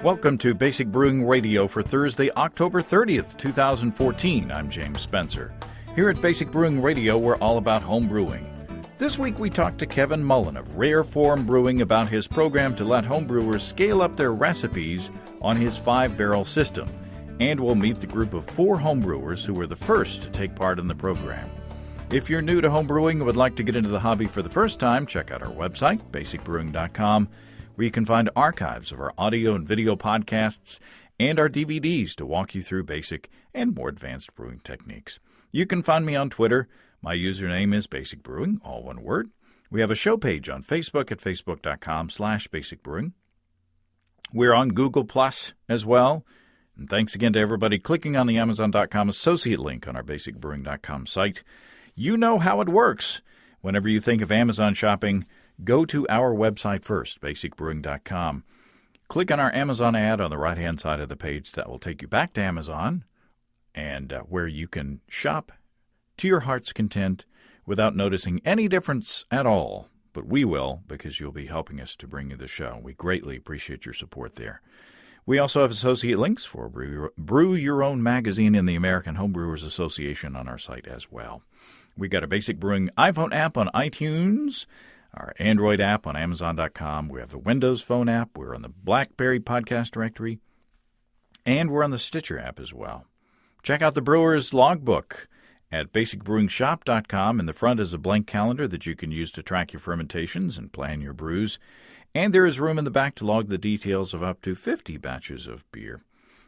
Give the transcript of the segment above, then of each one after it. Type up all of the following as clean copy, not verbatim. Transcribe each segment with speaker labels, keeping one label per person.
Speaker 1: Welcome to Basic Brewing Radio for Thursday, October 30th, 2014. I'm James Spencer. Here at Basic Brewing Radio, we're all about home brewing. This week we talked to Kevin Mullen of Rare Form Brewing about his program to let homebrewers scale up their recipes on his 5-barrel system. And we'll meet the group of 4 homebrewers who were the first to take part in the program. If you're new to homebrewing and would like to get into the hobby for the first time, check out our website, basicbrewing.com, where you can find archives of our audio and video podcasts and our DVDs to walk you through basic and more advanced brewing techniques. You can find me on Twitter. My username is Basic Brewing, all one word. We have a show page on Facebook at facebook.com/basicbrewing. We're on Google Plus as well. And thanks again to everybody clicking on the Amazon.com associate link on our basicbrewing.com site. You know how it works. Whenever you think of Amazon shopping, go to our website first, basicbrewing.com. Click on our Amazon ad on the right-hand side of the page. That will take you back to Amazon, and where you can shop to your heart's content without noticing any difference at all. But we will, because you'll be helping us to bring you the show. We greatly appreciate your support there. We also have associate links for Brew Your Own magazine and the American Homebrewers Association on our site as well. We got a Basic Brewing iPhone app on iTunes, our Android app on Amazon.com. We have the Windows Phone app. We're on the BlackBerry podcast directory. And we're on the Stitcher app as well. Check out the Brewer's Logbook at basicbrewingshop.com. In the front is a blank calendar that you can use to track your fermentations and plan your brews. And there is room in the back to log the details of up to 50 batches of beer.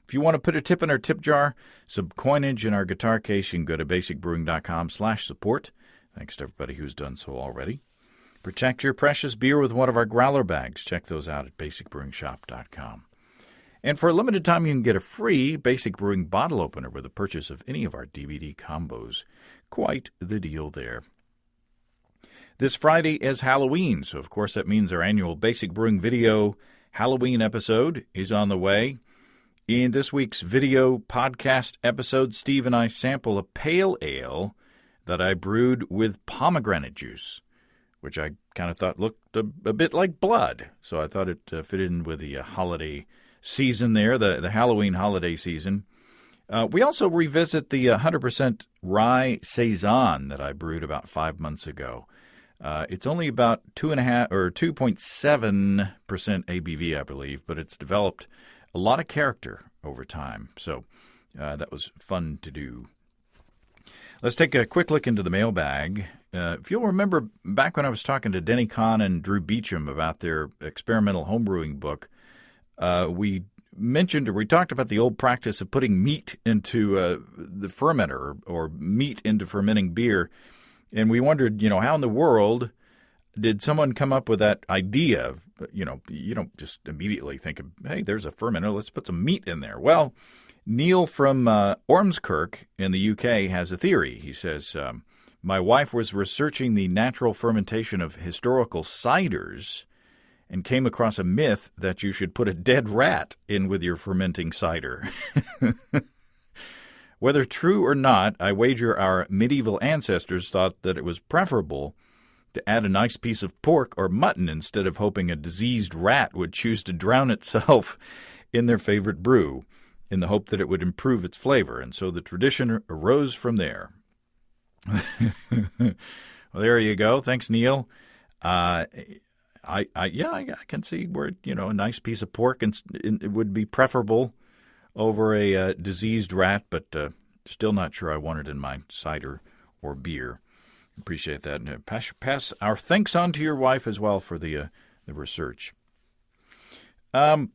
Speaker 1: If you want to put a tip in our tip jar, some coinage in our guitar case, you can go to basicbrewing.com/support. Thanks to everybody who's done so already. Protect your precious beer with one of our growler bags. Check those out at basicbrewingshop.com. And for a limited time, you can get a free Basic Brewing bottle opener with the purchase of any of our DVD combos. Quite the deal there. This Friday is Halloween, so of course that means our annual Basic Brewing Video Halloween episode is on the way. In this week's video podcast episode, Steve and I sample a pale ale that I brewed with pomegranate juice, which I kind of thought looked a bit like blood. So I thought it fit in with the holiday season there, the Halloween holiday season. We also revisit the 100% rye saison that I brewed about 5 months ago. It's only about 2.5 or 2.7% ABV, I believe, but it's developed a lot of character over time. So that was fun to do. Let's take a quick look into the mailbag. If you'll remember, back when I was talking to Denny Kahn and Drew Beecham about their experimental homebrewing book, we talked about the old practice of putting meat into the fermenter or meat into fermenting beer. And we wondered, how in the world did someone come up with that idea of, you don't just immediately think of, hey, there's a fermenter, let's put some meat in there. Well, Neil from Ormskirk in the UK has a theory. He says, my wife was researching the natural fermentation of historical ciders and came across a myth that you should put a dead rat in with your fermenting cider. Whether true or not, I wager our medieval ancestors thought that it was preferable to add a nice piece of pork or mutton instead of hoping a diseased rat would choose to drown itself in their favorite brew, in the hope that it would improve its flavor. And so the tradition arose from there. Well, there you go. Thanks, Neil. I can see where, a nice piece of pork it would be preferable over a diseased rat, but still not sure I want it in my cider or beer. Appreciate that. And pass our thanks on to your wife as well for the research. I'll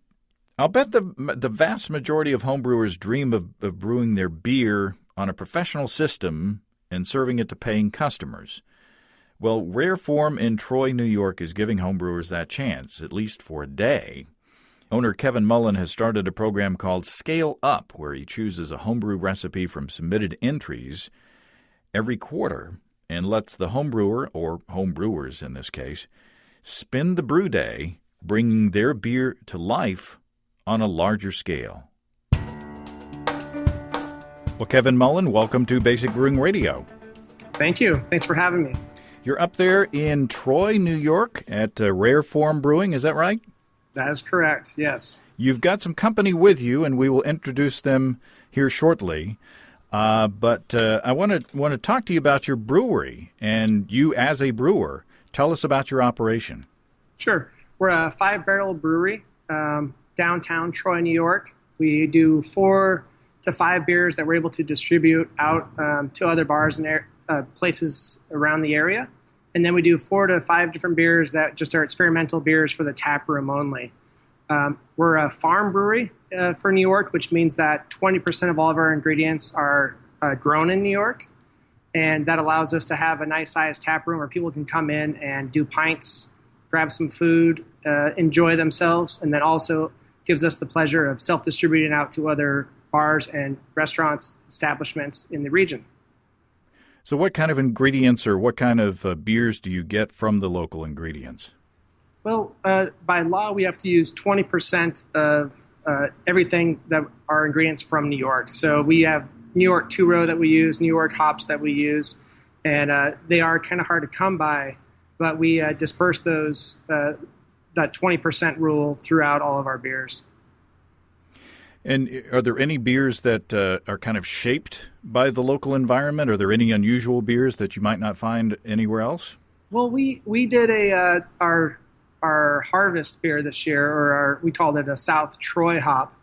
Speaker 1: bet the vast majority of homebrewers dream of brewing their beer on a professional system and serving it to paying customers. Well, Rare Form in Troy, New York is giving homebrewers that chance, at least for a day. Owner Kevin Mullen has started a program called Scale Up, where he chooses a homebrew recipe from submitted entries every quarter and lets the homebrewer, or homebrewers in this case, spend the brew day bringing their beer to life on a larger scale. Well, Kevin Mullen, welcome to Basic Brewing Radio.
Speaker 2: Thank you. Thanks for having me.
Speaker 1: You're up there in Troy, New York at Rare Form Brewing, is that right?
Speaker 2: That is correct, yes.
Speaker 1: You've got some company with you, and we will introduce them here shortly. But I want to talk to you about your brewery and you as a brewer. Tell us about your operation.
Speaker 2: Sure. We're a 5-barrel brewery, downtown Troy, New York. We do 4 to 5 beers that we're able to distribute out to other bars and places around the area. And then we do 4 to 5 different beers that just are experimental beers for the tap room only. We're a farm brewery for New York, which means that 20% of all of our ingredients are grown in New York. And that allows us to have a nice-sized tap room where people can come in and do pints, grab some food, enjoy themselves, and then also gives us the pleasure of self-distributing out to other bars and restaurants, establishments in the region.
Speaker 1: So what kind of ingredients or what kind of beers do you get from the local ingredients?
Speaker 2: Well, by law, we have to use 20% of everything that are ingredients from New York. So we have New York two-row that we use, New York hops that we use, and they are kind of hard to come by, but we disperse those that 20% rule throughout all of our beers.
Speaker 1: And are there any beers that are kind of shaped by the local environment? Are there any unusual beers that you might not find anywhere else?
Speaker 2: Well, we did our harvest beer this year, or we called it a South Troy hop,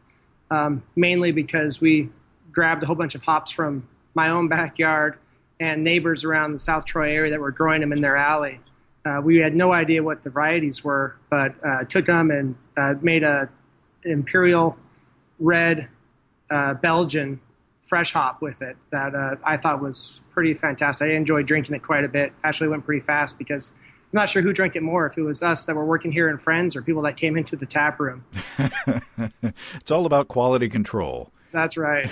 Speaker 2: mainly because we grabbed a whole bunch of hops from my own backyard and neighbors around the South Troy area that were growing them in their alley. We had no idea what the varieties were, but took them and made an Imperial Red Belgian fresh hop with it that I thought was pretty fantastic. I enjoyed drinking it quite a bit. Actually went pretty fast because I'm not sure who drank it more, if it was us that were working here and friends or people that came into the tap room.
Speaker 1: It's all about quality control.
Speaker 2: That's right.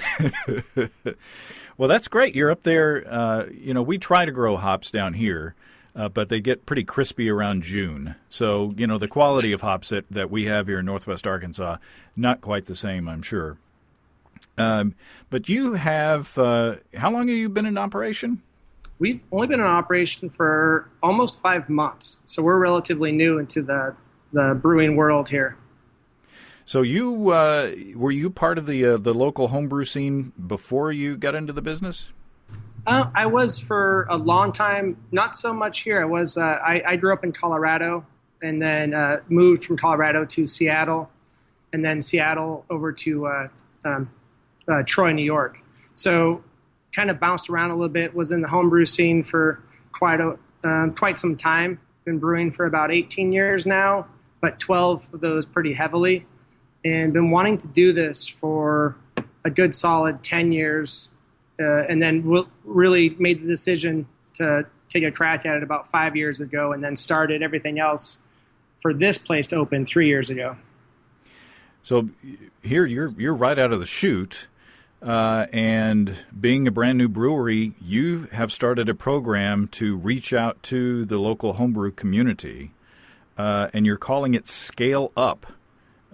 Speaker 1: Well, that's great. You're up there. We try to grow hops down here, but they get pretty crispy around June. So, the quality of hops that we have here in Northwest Arkansas, not quite the same, I'm sure. But you have, how long have you been in operation?
Speaker 2: We've only been in operation for almost 5 months, so we're relatively new into the brewing world here.
Speaker 1: So you were you part of the local homebrew scene before you got into the business?
Speaker 2: I was for a long time, not so much here. I grew up in Colorado and then moved from Colorado to Seattle, and then Seattle over to Troy, New York. So kind of bounced around a little bit, was in the homebrew scene for quite some time. Been brewing for about 18 years now, but 12 of those pretty heavily. And been wanting to do this for a good solid 10 years, and then really made the decision to take a crack at it about 5 years ago, and then started everything else for this place to open 3 years ago.
Speaker 1: So here you're right out of the chute, and being a brand new brewery, you have started a program to reach out to the local homebrew community, and you're calling it Scale Up.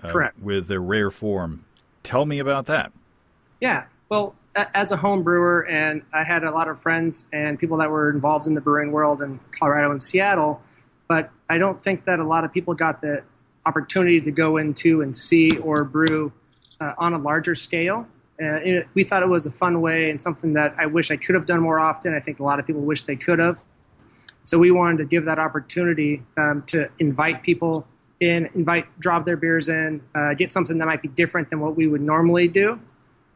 Speaker 2: Correct.
Speaker 1: With a rare form. Tell me about that.
Speaker 2: Yeah. Well, as a home brewer, and I had a lot of friends and people that were involved in the brewing world in Colorado and Seattle, but I don't think that a lot of people got the opportunity to go into and see or brew on a larger scale. We thought it was a fun way and something that I wish I could have done more often. I think a lot of people wish they could have. So we wanted to give that opportunity to invite people in, drop their beers in, get something that might be different than what we would normally do,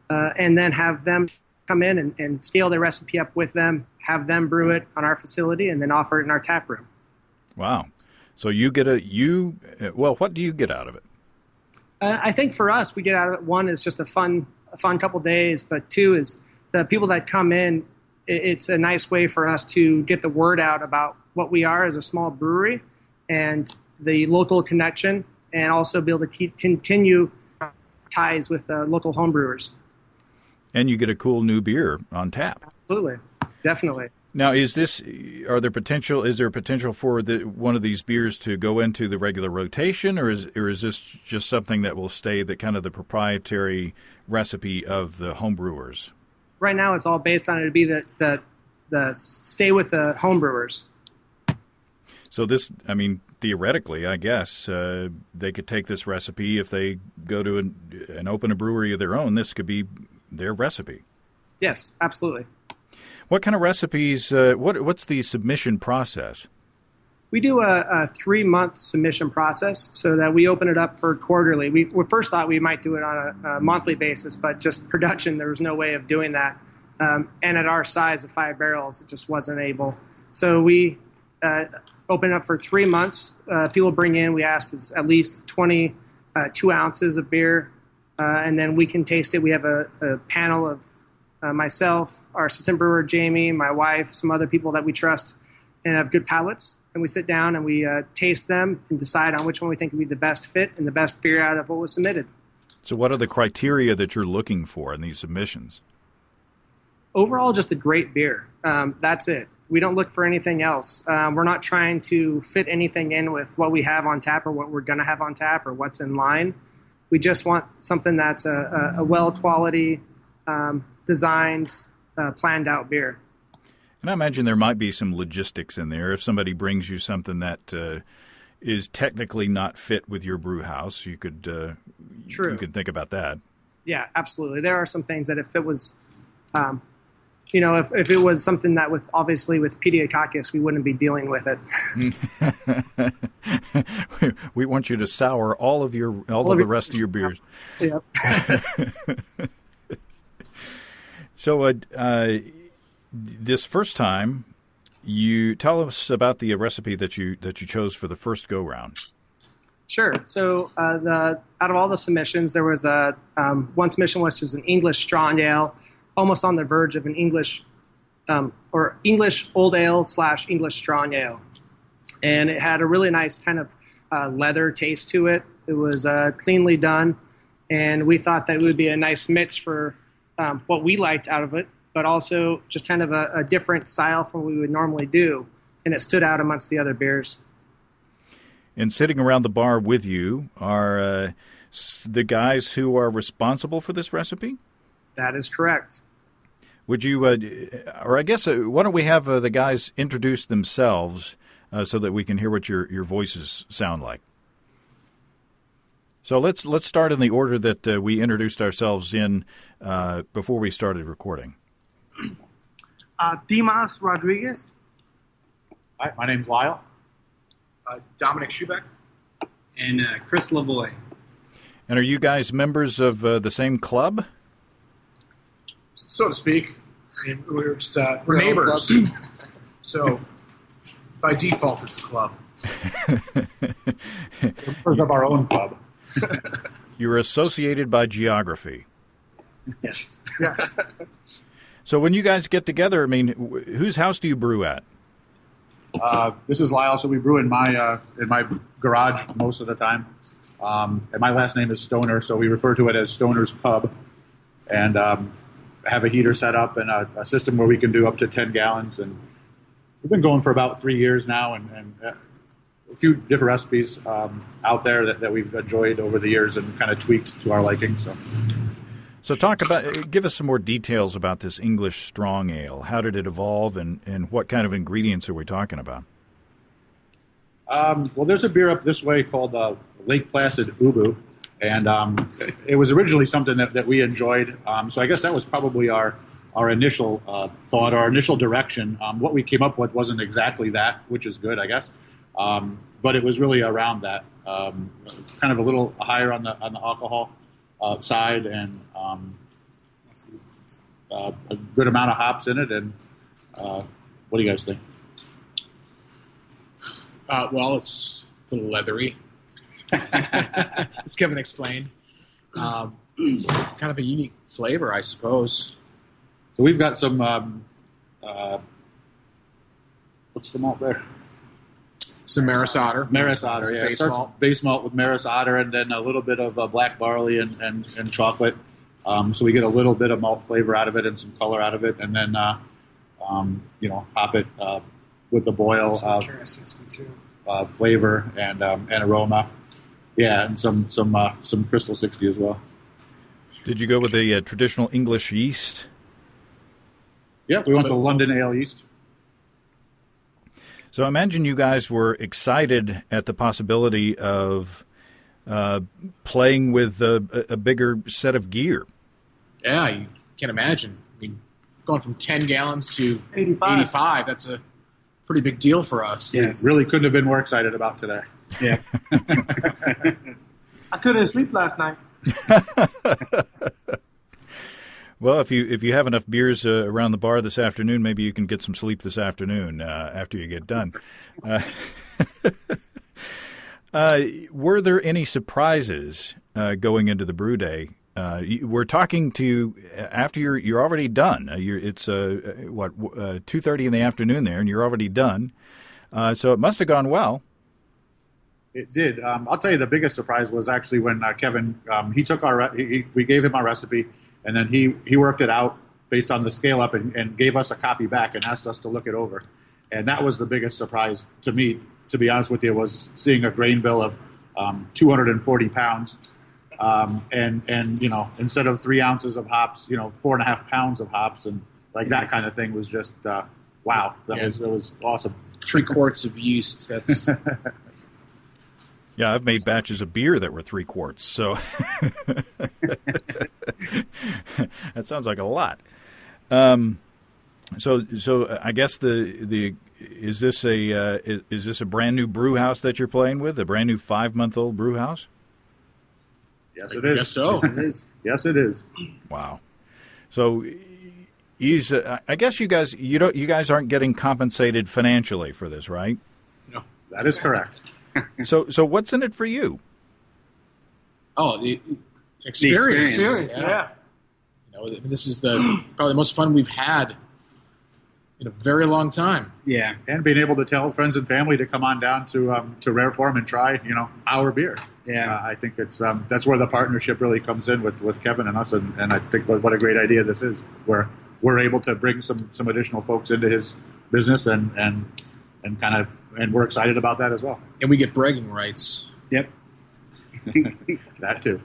Speaker 2: and then have them come in and scale their recipe up with them, have them brew it on our facility, and then offer it in our tap room.
Speaker 1: Wow. So what do you get out of it?
Speaker 2: I think for us, we get out of it, one is just a fun couple days, but two is the people that come in, it's a nice way for us to get the word out about what we are as a small brewery and the local connection, and also be able to continue ties with local homebrewers. And
Speaker 1: you get a cool new beer on tap.
Speaker 2: Absolutely. Definitely.
Speaker 1: Now, is there potential for one of these beers to go into the regular rotation, or is this just something that will stay the kind of the proprietary recipe of the homebrewers?
Speaker 2: Right now, it's all based on it to be the stay with the homebrewers.
Speaker 1: So this, theoretically, I guess, they could take this recipe if they go to and open a brewery of their own. This could be their recipe.
Speaker 2: Yes, absolutely.
Speaker 1: What kind of recipes, what's the submission process?
Speaker 2: We do a 3-month submission process so that we open it up for quarterly. We first thought we might do it on a monthly basis, but just production, there was no way of doing that. And at our size of 5 barrels, it just wasn't able. So we open it up for 3 months. People bring in, we ask, is at least 22 ounces of beer, and then we can taste it. We have a panel of myself, our assistant brewer, Jamie, my wife, some other people that we trust and have good palates. And we sit down and we taste them and decide on which one we think would be the best fit and the best beer out of what was submitted.
Speaker 1: So what are the criteria that you're looking for in these submissions?
Speaker 2: Overall, just a great beer. That's it. We don't look for anything else. We're not trying to fit anything in with what we have on tap or what we're going to have on tap or what's in line. We just want something that's a well-quality, designed, planned-out beer.
Speaker 1: And I imagine there might be some logistics in there. If somebody brings you something that is technically not fit with your brew house, you could
Speaker 2: True.
Speaker 1: You could think about that.
Speaker 2: Yeah, absolutely. There are some things that if it was, if it was something that with pediococcus, we wouldn't be dealing with it.
Speaker 1: We want you to sour all of the rest of your beers.
Speaker 2: Yep.
Speaker 1: So, this first time, you tell us about the recipe that you chose for the first go round.
Speaker 2: Sure. So out of all the submissions, there was one submission which was an English strong ale, almost on the verge of an English or English old ale / English strong ale, and it had a really nice kind of leather taste to it. It was cleanly done, and we thought that it would be a nice mix for what we liked out of it, but also just kind of a different style from what we would normally do, and it stood out amongst the other beers.
Speaker 1: And sitting around the bar with you are the guys who are responsible for this recipe?
Speaker 2: That is correct.
Speaker 1: Would you, or I guess, why don't we have the guys introduce themselves so that we can hear what your voices sound like? So let's start in the order that we introduced ourselves in before we started recording.
Speaker 3: Dimas Rodriguez.
Speaker 4: Hi, my name's Lyle.
Speaker 5: Dominic Schubeck.
Speaker 6: And Chris Lavoie.
Speaker 1: And are you guys members of the same club?
Speaker 5: So to speak. I mean, we're neighbors. So by default, it's a club.
Speaker 4: Members of our own club.
Speaker 1: You're associated by geography.
Speaker 5: Yes. Yes.
Speaker 1: So when you guys get together, I mean, whose house do you brew at?
Speaker 4: This is Lyle, so we brew in my garage most of the time. And my last name is Stoner, so we refer to it as Stoner's Pub. And have a heater set up and a system where we can do up to 10 gallons. And we've been going for about 3 years now, and a few different recipes out there that we've enjoyed over the years and kind of tweaked to our liking. So
Speaker 1: give us some more details about this English strong ale. How did it evolve, and what kind of ingredients are we talking about?
Speaker 4: Well, there's a beer up this way called Lake Placid Ubu, and it was originally something that we enjoyed. So I guess that was probably our initial thought, our initial direction. What we came up with wasn't exactly that, which is good, I guess. But it was really around that, kind of a little higher on the alcohol side, and a good amount of hops in it. And what do you guys think?
Speaker 5: Well, it's a little leathery. As Kevin explained. It's kind of a unique flavor, I suppose.
Speaker 4: So we've got some, what's the malt there?
Speaker 5: Some Maris Otter.
Speaker 4: Maris Otter, yeah.
Speaker 5: Base malt.
Speaker 4: Base malt with Maris Otter, and then a little bit of black barley and chocolate. So we get a little bit of malt flavor out of it and some color out of it, and then hop it with the boil flavor and aroma. Yeah, and some Crystal 60 as well.
Speaker 1: Did you go with the traditional English yeast?
Speaker 4: Yeah, we went to London Ale Yeast.
Speaker 1: So I imagine you guys were excited at the possibility of playing with a bigger set of gear.
Speaker 5: Yeah, you can't imagine. I mean, going from 10 gallons to
Speaker 2: 85.
Speaker 5: that's a pretty big deal for us.
Speaker 6: Yes.
Speaker 4: Really couldn't have been more excited about today.
Speaker 6: Yeah.
Speaker 2: I couldn't sleep last night.
Speaker 1: Well, if you have enough beers around the bar this afternoon, maybe you can get some sleep this afternoon after you get done. Were there any surprises going into the brew day? We're talking to you after you're already done. It's 2:30 in the afternoon there, and you're already done. So it must have gone well.
Speaker 4: It did. I'll tell you, the biggest surprise was actually when Kevin he took we gave him our recipe, and then he worked it out based on the scale up and gave us a copy back and asked us to look it over. And that was the biggest surprise to me, to be honest with you, was seeing a grain bill of 240 pounds. And instead of 3 ounces of hops, 4.5 pounds of hops, and like that kind of thing was just wow. That was awesome.
Speaker 5: 3 quarts of yeast. That's
Speaker 1: Yeah, I've made batches of beer that were 3 quarts, so that sounds like a lot. So I guess is this a brand new brew house that you're playing with? A brand new 5-month-old brew house?
Speaker 4: Yes, it is.
Speaker 5: I guess so.
Speaker 4: Yes, it is. Yes, it is.
Speaker 1: Wow. So I guess you guys aren't getting compensated financially for this, right?
Speaker 5: No.
Speaker 4: That is correct.
Speaker 1: So what's in it for you?
Speaker 5: Oh, the experience.
Speaker 2: Yeah.
Speaker 5: This is probably the most fun we've had in a very long time.
Speaker 6: Yeah.
Speaker 4: And being able to tell friends and family to come on down to Rare Form and try, our beer.
Speaker 6: Yeah.
Speaker 4: I think it's that's where the partnership really comes in with Kevin and us, and I think what a great idea this is, where we're able to bring some additional folks into his business and we're excited about that as well.
Speaker 5: And we get bragging rights.
Speaker 6: Yep.
Speaker 4: That too.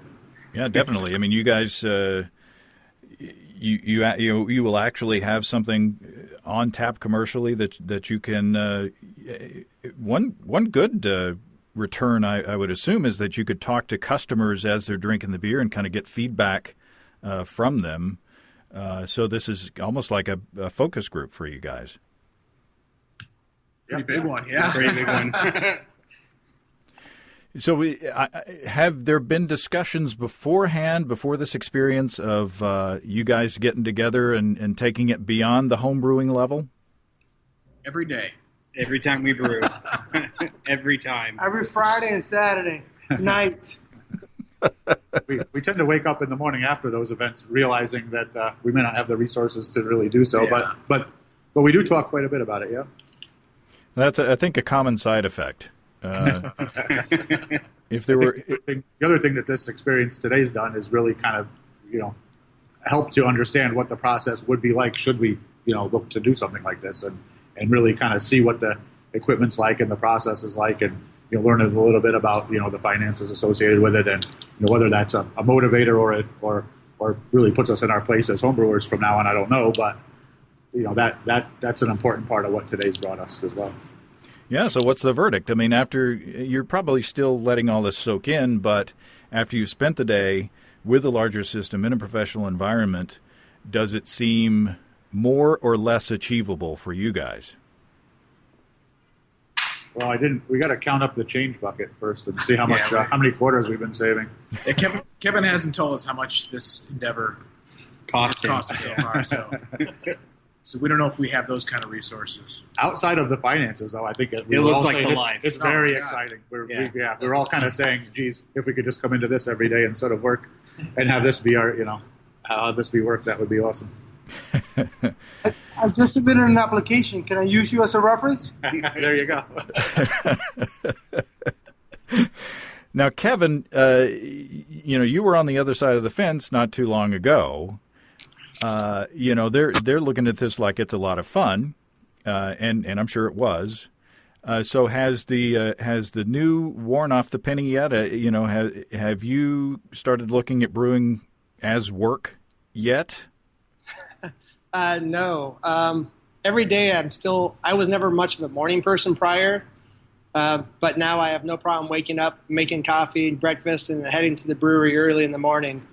Speaker 1: Yeah, definitely. I mean, you guys, you will actually have something on tap commercially that you can. One good return, I would assume, is that you could talk to customers as they're drinking the beer and kind of get feedback from them. So this is almost like a focus group for you guys.
Speaker 5: Pretty big one, yeah.
Speaker 6: Pretty big one.
Speaker 1: So have there been discussions beforehand, before this experience, of you guys getting together and taking it beyond the home brewing level?
Speaker 5: Every day.
Speaker 6: Every time we brew. Every time.
Speaker 2: Every Friday and Saturday night.
Speaker 4: We tend to wake up in the morning after those events realizing that we may not have the resources to really do so,
Speaker 5: Yeah.
Speaker 4: but we do talk quite a bit about it, yeah.
Speaker 1: That's, I think, a common side effect. If there were,
Speaker 4: the other thing that this experience today's done is really kind of, help to understand what the process would be like should we, look to do something like this, and really kind of see what the equipment's like and the process is like, and learn a little bit about the finances associated with it, and whether that's a motivator or really puts us in our place as homebrewers from now on. I don't know, but that's an important part of what today's brought us as well.
Speaker 1: Yeah, so what's the verdict? I mean, after you're probably still letting all this soak in, but after you've spent the day with a larger system in a professional environment, does it seem more or less achievable for you guys?
Speaker 4: Well, we got to count up the change bucket first and see how much, how many quarters we've been saving.
Speaker 5: Yeah, Kevin hasn't told us how much this endeavor
Speaker 6: Cost him.
Speaker 5: cost us so far, so we don't know if we have those kind of resources.
Speaker 4: Outside of the finances, though, I think it
Speaker 6: looks like the life.
Speaker 4: It's
Speaker 5: Oh,
Speaker 4: very
Speaker 5: yeah.
Speaker 4: exciting. We're all kind of saying, "Geez, if we could just come into this every day instead of work, and have this be our, have this be work, that would be awesome."
Speaker 2: I've just submitted an application. Can I use you as a reference?
Speaker 4: There you go.
Speaker 1: Now, Kevin, you were on the other side of the fence not too long ago. They're looking at this like it's a lot of fun, and I'm sure it was. So has the new worn off the penny yet? Have you started looking at brewing as work yet?
Speaker 2: No. every day I was never much of a morning person prior, but now I have no problem waking up, making coffee, breakfast, and heading to the brewery early in the morning.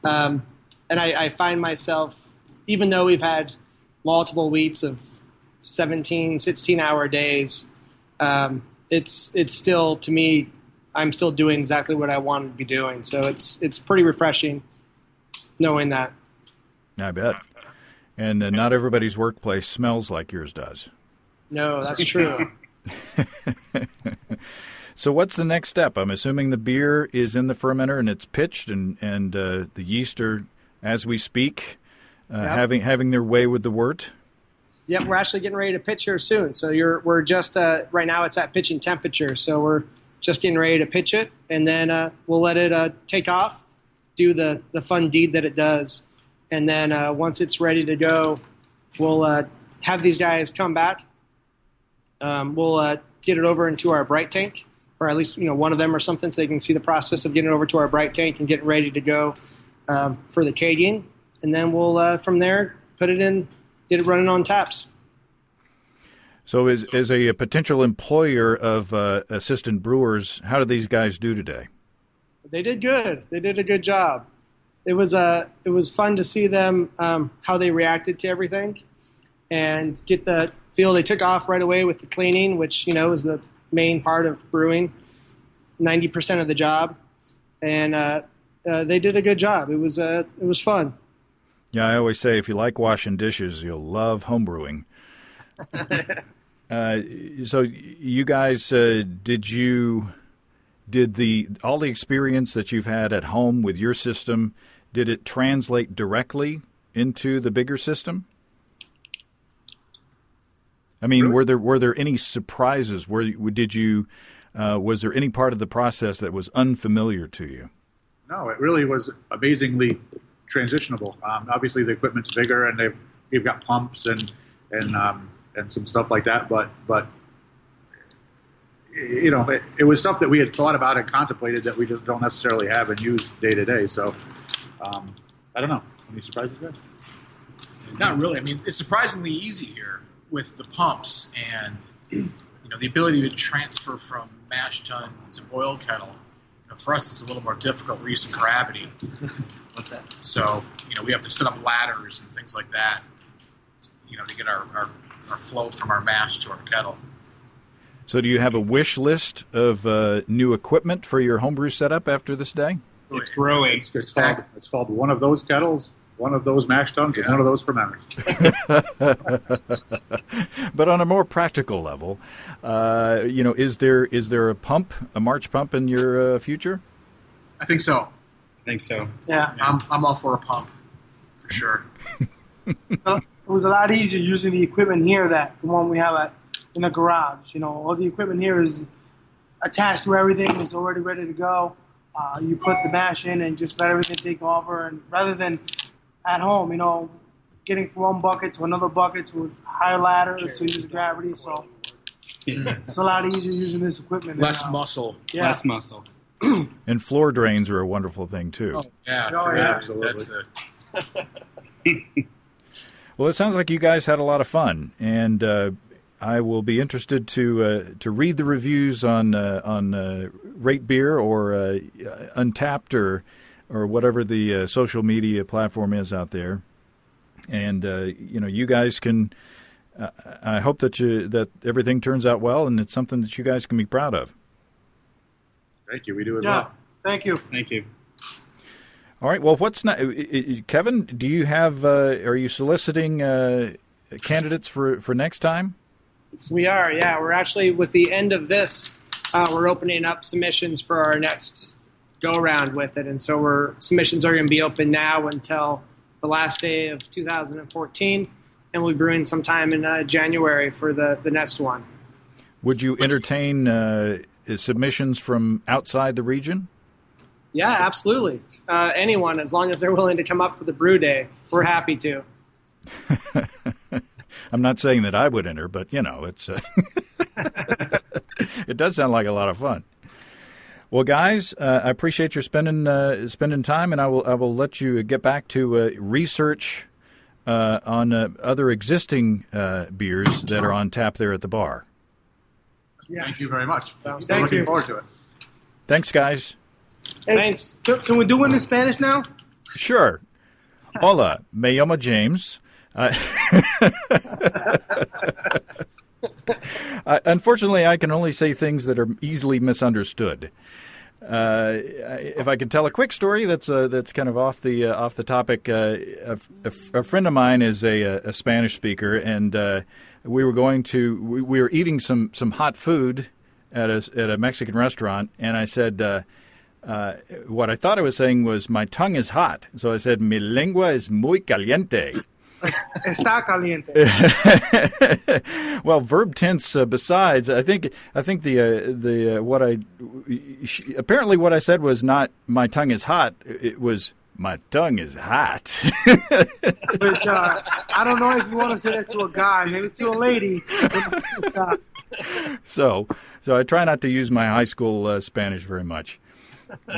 Speaker 2: And I find myself, even though we've had multiple weeks of 17, 16-hour days, it's still, to me, I'm still doing exactly what I wanted to be doing. So it's pretty refreshing knowing that.
Speaker 1: I bet. And not everybody's workplace smells like yours does.
Speaker 2: No, that's true.
Speaker 1: So what's the next step? I'm assuming the beer is in the fermenter and it's pitched, and the yeast are, as we speak, having their way with the wort.
Speaker 2: Yep, we're actually getting ready to pitch here soon. So we're just right now it's at pitching temperature. So we're just getting ready to pitch it, and then we'll let it take off, do the fun deed that it does, and then once it's ready to go, we'll have these guys come back. We'll get it over into our bright tank, or at least one of them or something, so they can see the process of getting it over to our bright tank and getting ready to go for the kegging, and then we'll from there put it in, get it running on taps.
Speaker 1: So as a potential employer of assistant brewers, how did these guys do today?
Speaker 2: They did good. They did a good job. It was fun to see them how they reacted to everything and get the feel. They took off right away with the cleaning, which is the main part of brewing, 90% of the job, and they did a good job. It was fun.
Speaker 1: Yeah, I always say if you like washing dishes, you'll love homebrewing. So you guys, did all the experience that you've had at home with your system, did it translate directly into the bigger system? I mean,
Speaker 4: Really?
Speaker 1: were there any surprises? Was there any part of the process that was unfamiliar to you?
Speaker 4: No, it really was amazingly transitionable. Obviously, the equipment's bigger, and they've got pumps and some stuff like that. But it was stuff that we had thought about and contemplated that we just don't necessarily have and use day to day. So I don't know. Any surprises, guys?
Speaker 5: Not really. I mean, it's surprisingly easy here with the pumps and the ability to transfer from mash tun to boil kettle. For us, it's a little more difficult. We're using gravity.
Speaker 6: What's that?
Speaker 5: So we have to set up ladders and things like that. To get our flow from our mash to our kettle.
Speaker 1: So do you have a wish list of new equipment for your homebrew setup after this day?
Speaker 6: It's growing.
Speaker 4: It's called one of those kettles, one of those mash tuns, and one of those fermenters.
Speaker 1: But on a more practical level, is there a March pump in your future?
Speaker 5: I think so.
Speaker 6: I think so.
Speaker 2: Yeah.
Speaker 5: I'm all for a pump, for sure.
Speaker 3: It was a lot easier using the equipment here the one we have in the garage. All the equipment here is attached to everything. It's already ready to go. You put the mash in and just let everything take over. And rather than at home, getting from one bucket to another bucket to a higher ladder to use gravity. So it's a lot easier using this equipment.
Speaker 5: Less muscle.
Speaker 3: Yeah.
Speaker 6: Less muscle.
Speaker 1: And floor drains are a wonderful thing too.
Speaker 5: Oh, yeah.
Speaker 3: Oh, yeah.
Speaker 4: Absolutely.
Speaker 1: Well, it sounds like you guys had a lot of fun, and I will be interested to read the reviews on Rate Beer or Untapped or whatever the social media platform is out there. And you guys can. I hope that everything turns out well, and it's something that you guys can be proud of.
Speaker 4: Thank you. We do as
Speaker 3: Yeah.
Speaker 4: well.
Speaker 3: Thank you.
Speaker 6: Thank you.
Speaker 1: All right. Well, what's not, Kevin? Do you have? Are you soliciting candidates for next time?
Speaker 2: We are, yeah. We're actually, with the end of this, we're opening up submissions for our next go-around with it. And so submissions are going to be open now until the last day of 2014, and we'll be brewing sometime in January for the next one.
Speaker 1: Would you entertain submissions from outside the region?
Speaker 2: Yeah, absolutely. Anyone, as long as they're willing to come up for the brew day, we're happy to.
Speaker 1: I'm not saying that I would enter, but it's it does sound like a lot of fun. Well, guys, I appreciate your spending time, and I will let you get back to research on other existing beers that are on tap there at the bar.
Speaker 3: Yes.
Speaker 4: Thank you very much.
Speaker 2: Sounds
Speaker 4: We're
Speaker 3: good.
Speaker 4: looking forward to it.
Speaker 1: Thanks, guys.
Speaker 3: Hey,
Speaker 2: Thanks.
Speaker 3: Can we do it in Spanish now?
Speaker 1: Sure. Hola, me llamo James. Unfortunately, I can only say things that are easily misunderstood. If I could tell a quick story that's kind of off the topic, a friend of mine is a Spanish speaker, and we were eating some hot food at a Mexican restaurant, and I said what I thought I was saying was my tongue is hot, so I said mi lengua es muy caliente.
Speaker 3: Está caliente.
Speaker 1: Well, verb tense. Besides, I think apparently what I said was not my tongue is hot. It was my tongue is hot.
Speaker 3: Which I don't know if you want to say that to a guy, maybe to a lady.
Speaker 1: So I try not to use my high school Spanish very much,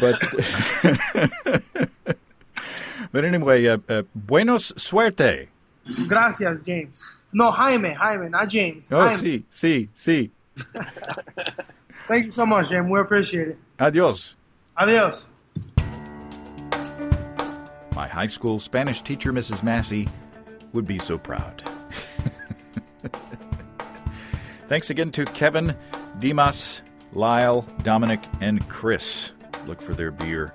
Speaker 1: but but anyway, buenos suerte.
Speaker 3: Gracias, James. No, Jaime, not James.
Speaker 1: Oh,
Speaker 3: Jaime.
Speaker 1: sí.
Speaker 3: Thank you so much, James. We appreciate it.
Speaker 1: Adios.
Speaker 3: Adios.
Speaker 1: My high school Spanish teacher, Mrs. Massey, would be so proud. Thanks again to Kevin, Dimas, Lyle, Dominic, and Chris. Look for their beer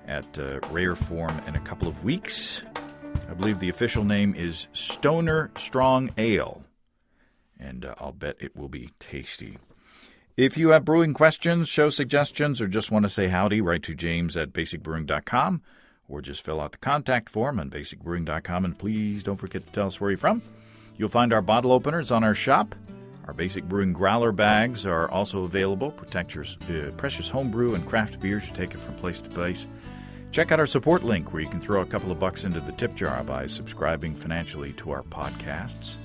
Speaker 1: at rare form in a couple of weeks. I believe the official name is Stoner Strong Ale, and I'll bet it will be tasty. If you have brewing questions, show suggestions, or just want to say howdy, write to james@basicbrewing.com, or just fill out the contact form on basicbrewing.com, and please don't forget to tell us where you're from. You'll find our bottle openers on our shop. Our Basic Brewing growler bags are also available. Protect your precious homebrew and craft beers. You take it from place to place. Check out our support link where you can throw a couple of bucks into the tip jar by subscribing financially to our podcasts.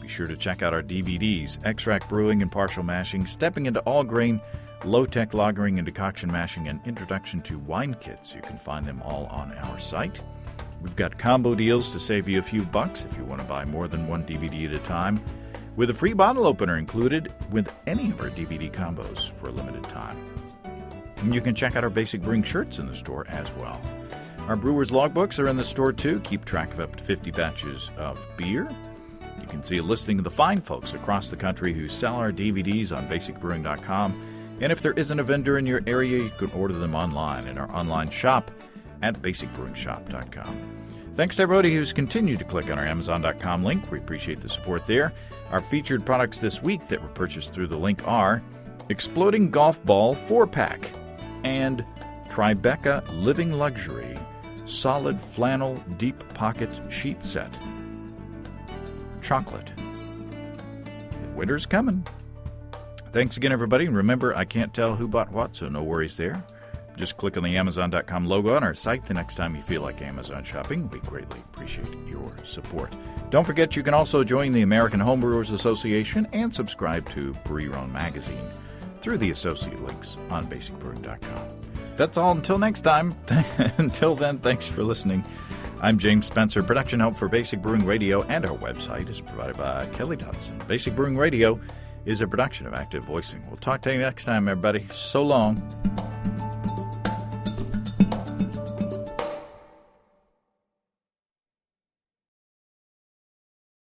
Speaker 1: Be sure to check out our DVDs, Extract Brewing and Partial Mashing, Stepping into All Grain, Low-Tech Lagering and Decoction Mashing, and Introduction to Wine Kits. You can find them all on our site. We've got combo deals to save you a few bucks if you want to buy more than one DVD at a time, with a free bottle opener included with any of our DVD combos for a limited time. And you can check out our Basic Brewing shirts in the store as well. Our Brewers logbooks are in the store too. Keep track of up to 50 batches of beer. You can see a listing of the fine folks across the country who sell our DVDs on basicbrewing.com. And if there isn't a vendor in your area, you can order them online in our online shop at basicbrewingshop.com. Thanks to everybody who's continued to click on our Amazon.com link. We appreciate the support there. Our featured products this week that were purchased through the link are Exploding Golf Ball 4-Pack and Tribeca Living Luxury Solid Flannel Deep Pocket Sheet Set. Chocolate. Winter's coming. Thanks again, everybody. And remember, I can't tell who bought what, so no worries there. Just click on the Amazon.com logo on our site the next time you feel like Amazon shopping. We greatly appreciate your support. Don't forget you can also join the American Homebrewers Association and subscribe to Brew Your Own magazine through the associate links on basicbrewing.com. That's all until next time. Until then, thanks for listening. I'm James Spencer. Production help for Basic Brewing Radio and our website is provided by Kelly Dodson. Basic Brewing Radio is a production of Active Voicing. We'll talk to you next time, everybody. So long.